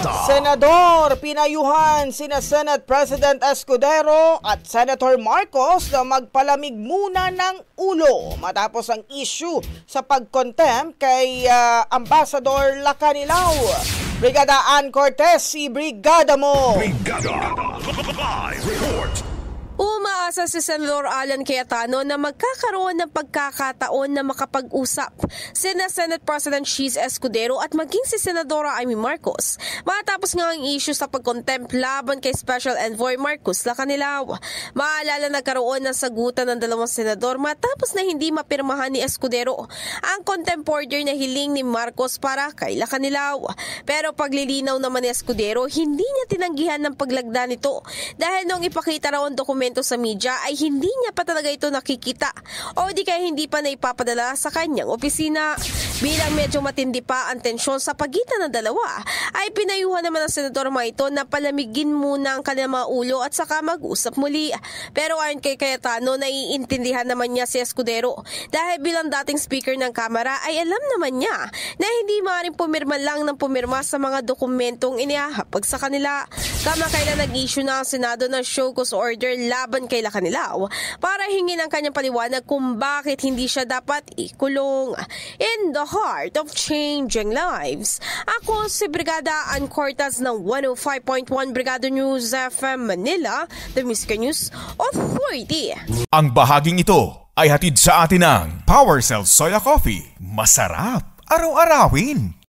Senador, pinayuhan sina Senate President Escudero at Senator Marcos na magpalamig muna ng ulo matapos ang issue sa pag-contempt kay Ambassador Lacanilao. Brigada Ann Cortez, si Brigada mo! Brigada Live Report! Umaasa si Senador Alan Cayetano na magkakaroon ng pagkakataon na makapag-usap sina Senate President Cheese Escudero at maging si Senadora Amy Marcos matapos nga ang issue sa pag-contempt laban kay Special Envoy Marcos Lacanilao. Maalala nagkaroon ng sagutan ng dalawang senador matapos na hindi mapirmahan ni Escudero ang contempt order na hiling ni Marcos para kay Lacanilao. Pero paglilinaw naman ni Escudero, hindi niya tinanggihan ng paglagda nito dahil nung ipakita raw ang dokumento sa media ay hindi niya pa talaga ito nakikita o di kaya hindi pa naipapadala sa kanyang opisina. Bilang medyo matindi pa ang tensyon sa pagitan ng dalawa, ay pinayuhan naman ng senador mga ito na palamigin muna ang kanilang mga ulo at saka mag-usap muli. Pero ayon kay Cayetano, naiintindihan naman niya si Escudero dahil bilang dating speaker ng Kamara ay alam naman niya na hindi maaaring pumirma lang ng pumirma sa mga dokumentong inihahapag sa kanila. Kamakailan nag-issue na ang Senado ng show cause order laban kay Lacanilao para hingin ang kanyang paliwanag kung bakit hindi siya dapat ikulong. In the heart of changing lives, ako si Brigada Ann Cortez ng 105.1 Brigada News FM Manila, the Music News Authority. Ang bahaging ito ay hatid sa atin ng Power Cell Soya Coffee. Masarap araw-arawin.